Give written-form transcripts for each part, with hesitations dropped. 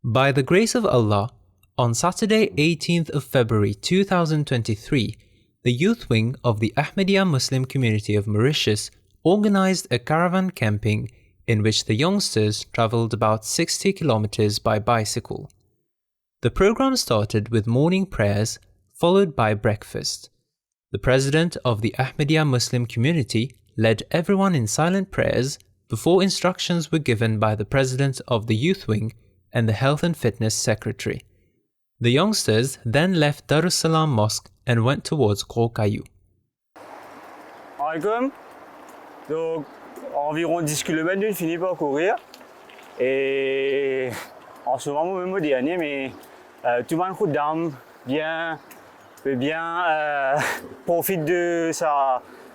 By the grace of Allah, on Saturday 18th of February 2023, the youth wing of the Ahmadiyya Muslim community of Mauritius organized a caravan camping in which the youngsters travelled about 60 kilometers by bicycle. The program started with morning prayers, followed by breakfast. The president of the Ahmadiyya Muslim community led everyone in silent prayers before instructions were given by the president of the youth wing and the health and fitness secretary. The youngsters then left Darussalam Mosque and went towards Gros Caillou. Donc, environ 10 km, je finis par courir. Et en ce moment, même au dernier, mais tout le monde Khuddam bien profite de cet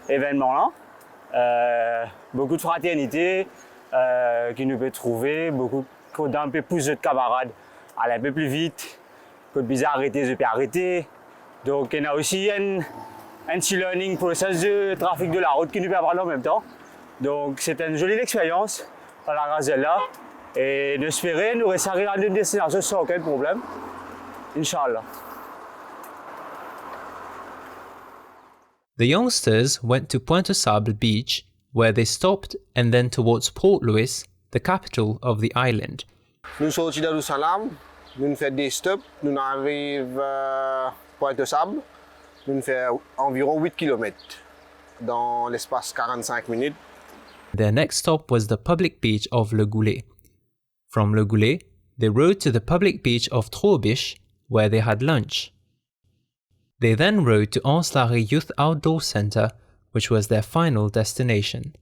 événement-là. Beaucoup de fraternité qui nous peut trouver, beaucoup Khuddam peut pousser de camarades à aller un peu plus vite. Quand bizarre arrêter, je peux arrêter. Donc, il y a aussi un petit learning process de trafic de la route qui nous peut apprendre en même temps. Donc, c'était une jolie expérience à la gazelle-là. Et j'espère nous réussir à une destination sans aucun problème. Inch'Allah. The youngsters went to Pointe Sable Beach, where they stopped, and then towards Port Louis, the capital of the island. Nous sortis de Darussalam, nous faisons des stops, nous arrivons à Pointe Sable, nous faisons environ 8 km dans l'espace 45 minutes. Their next stop was the public beach of Le Goulet. From Le Goulet, they rode to the public beach of Trobiche, where they had lunch. They then rode to Anse-Larrey Youth Outdoor Centre, which was their final destination.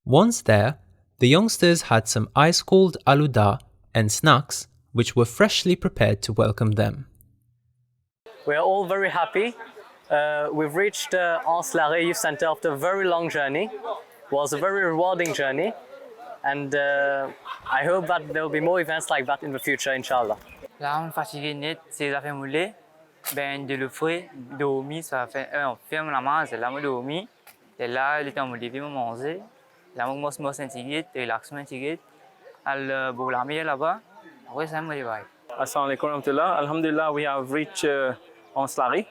Once there, the youngsters had some ice-cold alouda and snacks, which were freshly prepared to welcome them. We are all very happy. We've reached Anse-Larrey Youth Centre after a very long journey. It was a very rewarding journey, and I hope that there will be more events like that in the future, inshallah. Là, on est fatigué net, c'est la fin moulée. Ben, de le frais, dormi, ça fait, on ferme la main, c'est là, on dormi. Et là, le temps de lever, on manger. Là, on mange un ticket, relaxement ticket. Al boulamier là-bas. Après, ça me réveille. Assalamu alaikum wa rahmatullah. Alhamdulillah, we have reached Anse-Larrey.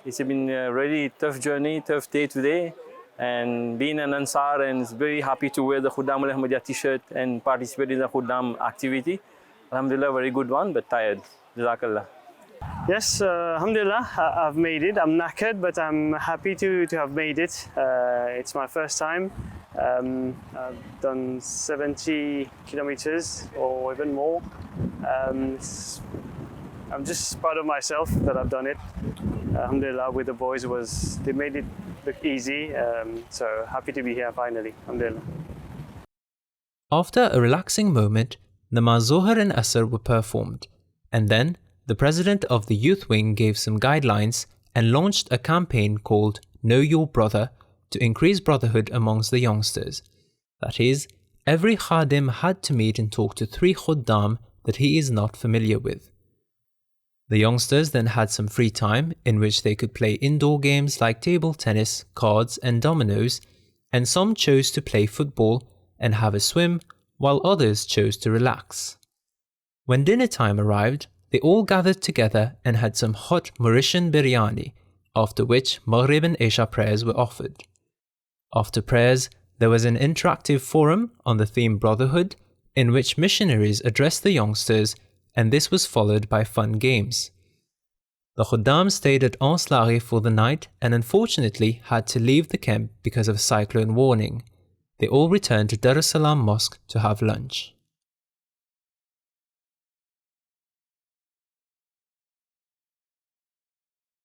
It's been a really tough journey, tough day today. And being an Ansar, and is very happy to wear the Khuddam al-Ahmadiyya t-shirt and participate in the Khuddam activity. Alhamdulillah, very good one, but tired. Jazakallah. Yes, alhamdulillah, I've made it. I'm knackered, but I'm happy to have made it. It's my first time. I've done 70 kilometers or even more. I'm just proud of myself that I've done it. Alhamdulillah, with the boys, they made it look easy. So happy to be here finally. Alhamdulillah. After a relaxing moment, Namaz Zohar and Asr were performed, and then the president of the youth wing gave some guidelines and launched a campaign called Know Your Brother to increase brotherhood amongst the youngsters. That is, every Khadim had to meet and talk to 3 Khuddam that he is not familiar with. The youngsters then had some free time in which they could play indoor games like table tennis, cards and dominoes, and some chose to play football and have a swim, while others chose to relax. When dinner time arrived, they all gathered together and had some hot Mauritian biryani, after which Maghrib and Isha prayers were offered. After prayers, there was an interactive forum on the theme Brotherhood, in which missionaries addressed the youngsters, and this was followed by fun games. The Khuddam stayed at Anse-Larrey for the night and unfortunately had to leave the camp because of a cyclone warning. They all returned to Darussalam Mosque to have lunch.